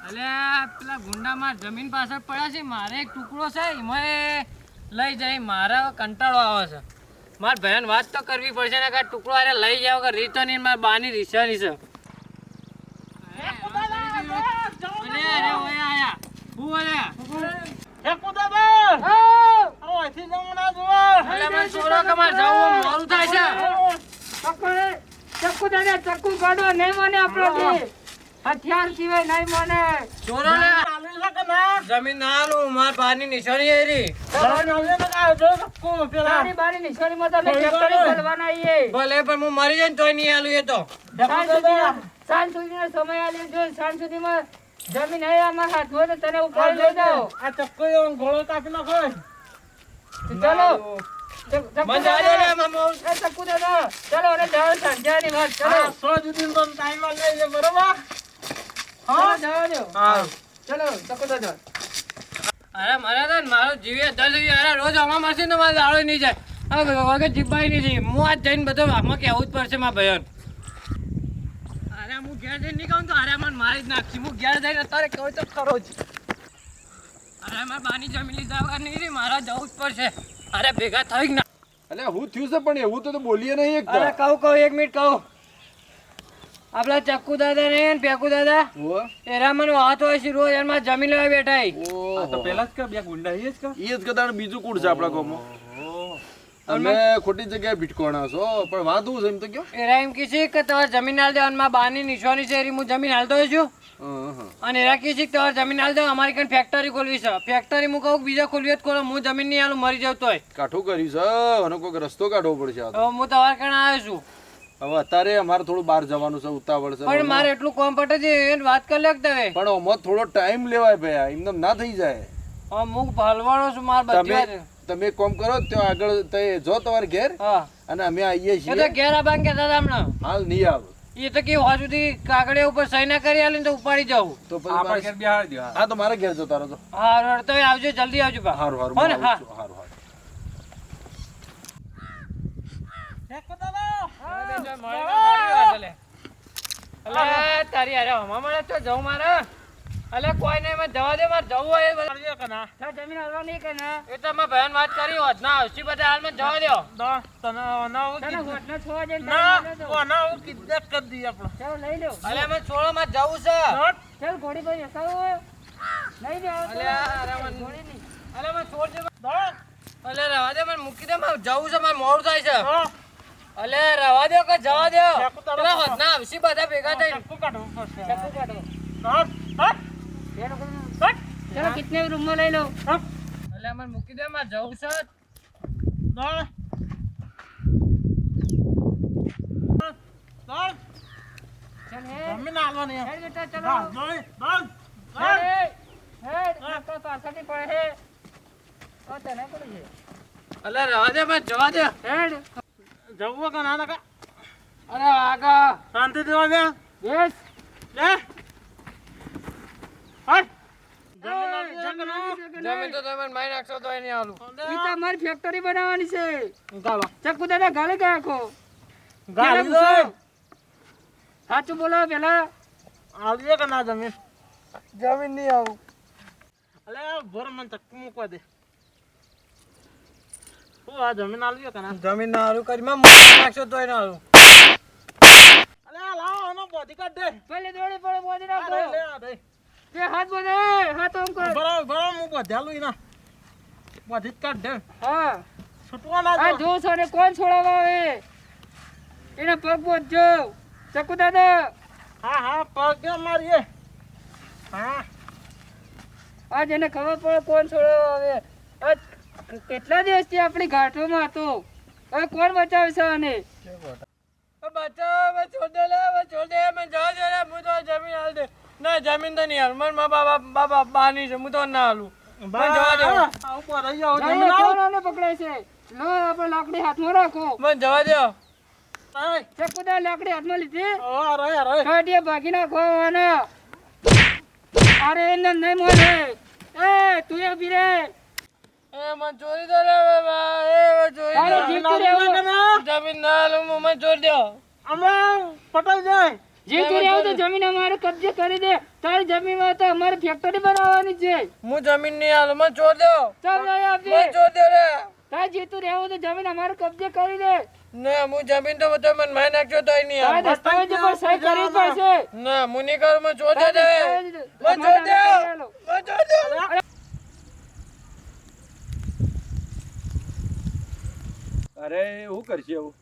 અલ્યા પેલા ગુંડામાં જમીન પાછળ પડ્યા છે, મારે એક ટુકડો છે એમાં લઈ જાય. મારે કંટાળો આવે છે. મારે ભયાન વાત તો કરવી પડશે ને કે ટુકડો અરે લઈ જાવ કે રીતો નહીં, મારે બાની રીસાની છે. ચક્કુ કાઢો નહીં મને આપણાથી હથિયાર સિવાય નહીં મને ચોરો ને જમીન ના લું, માર બાની નિશાની હેરી બારી નિશાનીમાં તમે ફેક્ટરી ખોલવાના છીએ. ભલે પણ હું મરી જાય ને તોય નહીં આલું. એ તો સાંજ સુધીનો સમય આલ્યો. જો સાંજ સુધીમાં જમીન હે અમારા હાથમાં તો તને ઉપાડી લઈ જાઓ. આ ચક્કો ગોળો કાપી નાખો. ચલો મજા આવે રે મામો. ચક્કુ દાદા ચલો અને જાઓ સંજ્યાની વાત ચલો. 100 સુધી તો ટાઈમ લઈ લે બરોબર. હા જાઓ દો. હા ચલો ચક્કુ દાદા. અરે મારે તો મારો જીવે 10 જીવે. અરે રોજ આમાં મળશે ને મારે દાડો નહીં જાય. હવે વગર જીભાઈ નહીં જાય. હું આજ જઈને બધો આમાં કહેવું જ પડશે મારા ભયન. અરે હું ઘેર જઈને નહીં કહું તો અરે મને મારી જ નાખી. હું ઘેર જઈને અત્યારે કહું તો ખરો જ. અરે મારે બાની જમીન લીધા વગર નહીં રહી. મારે જવું જ પડશે. અરે ભેગા થઈ ના. અલે હું થયું છે પણ એવું તો બોલીએ નહીં એક અરે કહું 1 મિનિટ કહું. આપડા ચક્કુ દાદા નહીં ને પેકુ દાદા એરા મને વાત હોય છે રોજ એમાં જમીન લેવા બેઠા. આ તો પેલા જ બે ગુંડા એ જ કદાચ બીજું કુડ છે આપણા ગામમાં. અમે ખોટી જગ્યાએ ભીટકોણા છો પણ વાત હું છે એમ તો કયો. એરા એમ કીધી કે તમારે જમીન હાલ દો અને મારા બાની નિશાની છે એરી હું જમીન હાલતો છું. અને એરા કીધી કે તમારે જમીન હાલ દો, અમારી કઈ ફેક્ટરી ખોલવી છે. ફેક્ટરી હું કહું બીજા ખોલવી જ ખોલો, હું જમીન નહીં હાલું મરી જાવ તોય. કાઠું કર્યું છે અને કોઈક રસ્તો કાઢવો પડશે. હવે હું તમારે કણ આવ્યો છું. હવે અત્યારે અમારે થોડું બહાર જવાનું છે, ઉતાવળ છે. પણ મારે એટલું કોમ પટે છે એને વાત કરી લે તમે. પણ આમાં થોડો ટાઈમ લેવાય ભાઈ, એમને ના થઈ જાય. હું ભલવાડો છું માર બધી. તમે કોમ કરો ત્યાં આગળ જો તમારે ઘેર હા અને અમે આવીએ છીએ. એ તો ઘેર આબાન કહેતા હતા હમણાં. હાલ નહીં આવે એ તો કેવું હજુ સુધી કાગળિયા ઉપર સહી ના કરી આલી તો ઉપાડી જાઉં. તો પછી હા તો મારે ઘેર જતા રહો તો. હા રડતો આવજો, જલ્દી આવજો બા. હારું હારું હો ને? હા હારું હારું. અલે તારી અરે હમા મળે તો જવું મારે. અલે કોઈ નહીં, મને જવા દે. મારે જવું હોય જમીન હાલવાની કે ના એ તો મેં ભયાન વાત કરી હોત ના આવશે બધા. હાલ મને જવા દો. તને હોટનો છોવા જઈને ચાલો લઈ લો. અલે મને છોડો, મારે જવું છે. ચાલ ઘોડી પર બેસાવો લઈ જાઓ. અલે અરે મને ઘોડી નહીં. અલે મને છોડ દે. અલે રવા દે, મને મૂકી દે. મારે જવું છે, મારે મોડું થાય છે. અલે રવા દો કે જવા દો. પેલા હોત ના આવશે બધા ભેગા થઈ. ચક્કુ કાઢો. ચલો કિતને રૂમમાં લઈ લો. અલે મને મૂકી દે, મારે જવું છે. ચાલ હે જમીન આલવાની હેડ બેટા ચલો. હેડ તો પાછળથી પડે હે. ઓ તને પડી છે. અલે રવા દે, મને જવા દે. હેડ જવું કે ના નકા અરે આગા શાંતિ દેવા દે. બેસ. લે હટ જમીન તો તમે મારી નાખશો તો નહીં આલું. ઈ તો અમારી ફેક્ટરી બનાવવાની છે. ગાલો ચક્કુ દાદા ગાલે ગયા ખો. ગાલી દો. સાચું બોલો પેલા. આલીએ કે ના જમીન જમીન નહીં આવું. અલે ભોર મને ચક્કુ મૂકવા દે. હું આ જમીન આલીએ કે ના જમીન ના આલું કરી મારી નાખશો તો નહીં આલું. અલે લાવો આનો બોધી કાઢ દે. પેલે દોડી પડે બોધી આ નાખો. રે લે આ દે. તે હાથ બોધે હાથ ઓમ કરો. બરાબર હું બોધ્યાલું ઈના બોધી જ કાઢ દે. હા છૂટવા ના આ દો. જો સોને કોણ છોડાવવા આવે એને પગ બોધજો. ચક્કુ દાદા હા હા પગ મારીએ. હા આજ એને ખબર પડે કોણ છોડાવવા આવે. આજ કેટલા દિવસથી આપણી ગાંઠોમાં હતો. હવે કોણ બચાવે છે આને. બચાવ છોડ દે, લે છોડ દે. મને જવા દે રે. હું તો જમીન હાલ દે. ના જમીન તો નહીં હાલ. મને મારા બાબા બાની છે, હું તો ના હાલું. મને જવા દે. આવું પર રહી જાવ નહીં, જમીન આલો. કોણ આને પકડે છે. લો આપણે લાકડી હાથમાં રાખો. મને જવા દે. આય ચક્કુ દાદા લાકડી હાથમાં લીધી. ઓ રે રે કાઢીએ ભાગી નાખો આના. અરે એને નહીં મળે. એ તું એ ઉભી રે. એ મને ચોરી દો રે બાબા. એ ચોરી તારે દો. જીવતું રહેવું. જમીન ના હાલું. મને ચોરી દો. હમણાં પટાઈ જાય. જીવતું રહેવું તો જમીન અમારે કબજે કરી દે. તારી જમીનમાં તો અમારે ફેક્ટરી બનાવવાની છે. હું જમીનની હાલમાં ચોદ્યો ચાલ નહીં મેં આપીએ. ચોદ્યો રે તારે જીતું રહેવું તો જમીન અમારે કબજે કરી દે. ના હું જમીન તો બધો મને મારી નાખજો તોય નહીં તારે આમ. દસ્તાવેજ પર સહી કરવી પડશે. ના હું નહીં કરું મેં ચોદ્યો દે મેં ચોદ્યો મેં ચોદ્યો. અરે હું કરશે એવું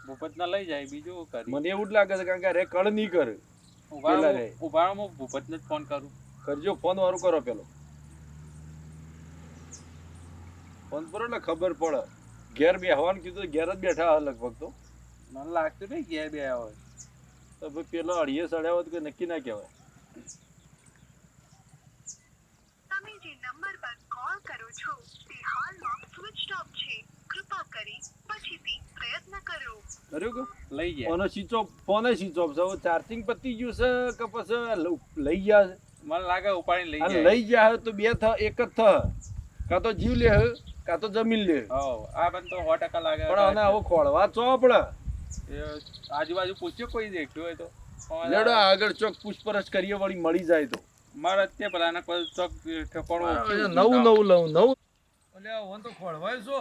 ભૂપતના લઈ જાય બીજું શું કરી મને એવું જ લાગે છે કારણ કે અરે કળ નહીં કરે પેલા રે. ઉભા હું ભૂપતને જ ફોન કરું કરજો ફોન વાળું કરો પેલો ફોન કરો એટલે ખબર પડે ઘેર બેહવાનું કીધું તો ઘેર જ બેઠા હે લગભગ તો મને લાગતું નહીં ઘેર બે હોય તો ભાઈ પેલો અડીએ સડ્યા હોય તો કોઈ નક્કી ના કહેવાય. તમે જે નંબર પર કોલ કરો છો તે હાલમાં સ્વિચ ઓફ છે. કૃપા કરી પછીથી પ્રયત્ન કરો. કર્યું કે લઈ જાય ફોન સ્વિચ ઓફ છે હવે ચાર્જિંગ પતી ગયું છે કે પછી લઈ ગયા છે મને લાગે ઉપાડીને લઈ અને જાય લઈ ગયા તો બે એક જ કાં તો જીવ લે કાં તો જમીન લે હો આ પણ તો 100% લાગે પણ આને આવો ખોળવા ચોપડે એ આજુબાજુ પૂછ્યો કોઈ દેખ્યું હોય તો લેડો આગળ ચોક પૂછપરછ કરીએ વળી મળી જાય તો મારે તે પેલા કોઈ ચોક ઠેકાણું નવું નવું અલ્યા ઓન તો ખોળવાય છો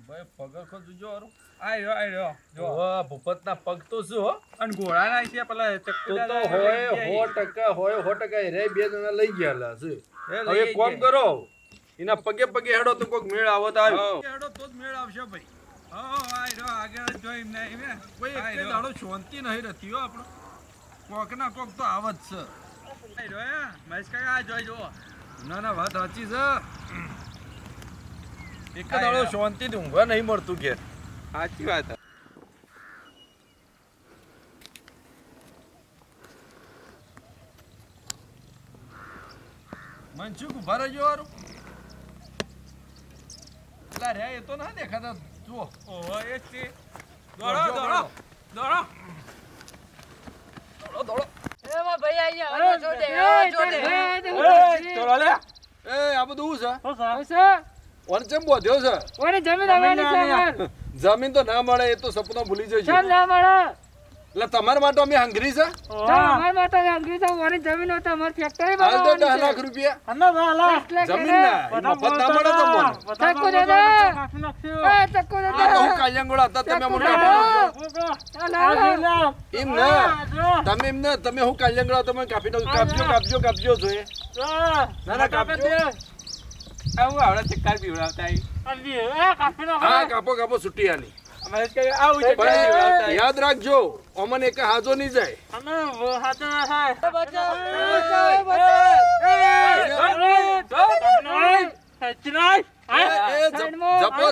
ભાઈ પગ ખો જોજો હારું આયો જો વાહ ભૂપતના પગ તો શું હો અને ઘોડા ના છે પેલા ચક્કુ તો હોય 100% રે બે જણા લઈ ગયેલા છે લઈ હવે જાય. કોમ કરો એના પગે પગે હેડો તો કોક મેળ આવો તો આવ્યો હો. હેડો તો જ મેળ આવશે ભાઈ આગળ જોઈ નહીં કોઈ એક દાડો શાંતિ નહીં રહેતી હો આપણો કોક ના કોક તો આવત છે ના ના વાત સાચી છે એક દાડો શાંતિથી ઊંઘવા નહીં મળતું ઘેર સાચી વાત મનસુખ ઉભા રહેજો હારું પેલા રે એ તો ના દેખાતા જુઓ ઓહો એ જ છે દોડો દોડો દોડો દોડો એમાં ભાઈ અહીંયા અરે, હાલો છોડે, એ, હાલો છોડે. તારે એ આ બધું શું છે શું છે? ઓન ચેમ બોધ્યો છે ઓને જમીન આવવાની છે અમારે. જમીન તો ના મળે એ તો સપનો ભૂલી જજો ચાલ ના મળે. એટલે તમારા માટે અમે હંગરી છે ચાલ અમારી માટે અંગ્રેજી તો ઓની જમીન હોય તો અમારે ફેક્ટરી હાલ તો 10 બનાવવાની લાખ છે. રૂપિયા દસ લાખ જમીન એને. ના એ મફત ના મળે તમને ચક્કુ દે દે. એ ચક્કુ દે દે. આ તો હું કાલિયાંગોળા હતા તમે ચક્કુ મને દે કાપી દે. નાખજો. ચાલ હાલો. એમ ના તમે એમ ના તમે હું કાલિયાંગોળા તમે કાપી નાખજો કાપજો છો એ ના ના કાપજો આવું આવડે ચક્કર પીવડાવતા હા કાપો છૂટી આલી અમારે કઈ આવું ચક્કર પણ પીવડાવતા યાદ રાખજો અમને એક હાજો નહીં જાય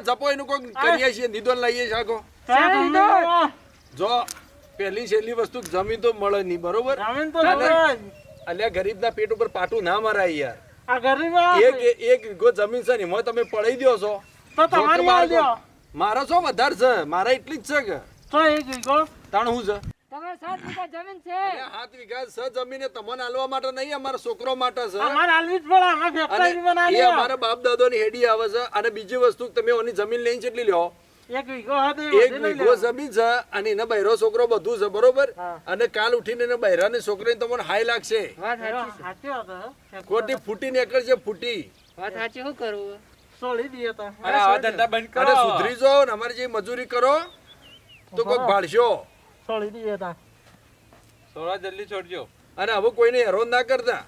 જપો એનું કોઈ કરીએ છીએ નિધન લઈએ છીએ આગો જો પહેલી છેલ્લી વસ્તુ જમીન તો મળે નહીં બરોબર અલ્યા ગરીબના પેટ ઉપર પાટું ના મરાય યાર એક વીઘો જમીન છે ને એમાં તમે પડાઈ દો છો મારા શું વધારે છે મારા એટલી જ છે કે તાણ હું છે તમારે 7 વીઘા જમીન છે. અલ્યા 7 વીઘા છે જમીન એ તમને આલવા માટે નહીં અમારા છોકરો માટે છે અને એ અમારા બાપ દાદા ની હેડી આવે છે અને બીજી વસ્તુ તમે ઓની જમીન લઈને કેટલી લ્યો એક વીઘો જમીન છે અને એના બૈરો છોકરો બધું છે બરોબર અને કાલ ઉઠીને એના બૈરાની છોકરીને તમને હાઈ લાગશે વાત સાચી છે. ખોટી ફૂટી નીકળશે ફૂટી વાત સાચી. શું કરવું? અરે આવા ધંધા બંધ અને કરો સુધરી જાઓ ને અમારી જે મજૂરી કરો તો કોઈક ભાડશો થોડા જલ્દી છોડજો અને હવે કોઈને હેરાન ના કરતા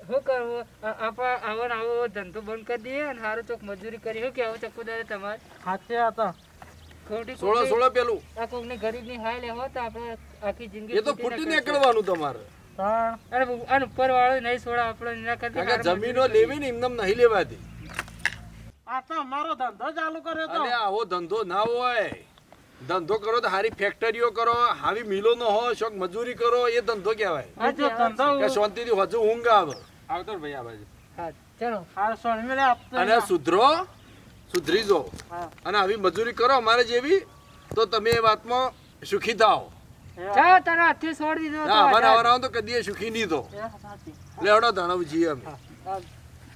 શું કરવું? આપણે આવો ને આવો ધંધો બંધ કરી દઈએ અને સારું ચોક મજૂરી કરી. શું કેવું ચક્કુ દાદા તમારે? ખોટી સોળો ખોટી સોળો પેલું આ કોકની ગરીબની હાય લેવો તો આપણે આખી જિંદગી એ તો ફૂટી નીકળવાનું તમારે અને ઉપર વાળો નહીં છોડા આપણે એના કરતા કારણ કે જમીનો લેવી ને એમને નહીં લેવાતી કર્યો અને આવો ધંધો ના હોય ધંધો કરો તો હારી ફેક્ટરીઓ કરો હાવી મિલો નો હોય શોખ મજૂરી કરો એ ધંધો કહેવાય કે શાંતિથી હજુ ઊંઘ આવે આવતો ને ભાઈ આ બાજુ હા ચલો અને સુધરી જો અને આવી મજૂરી કરો અમારે જેવી તો તમે એ વાતમાં સુખી થાઓ ચાલો તારા હાથથી છોડી દીધો તો અમારા આઝાદ. આવરાઓ તો કદી સુખી નહીં તો લેવડો ધણવ છીએ અમે હા.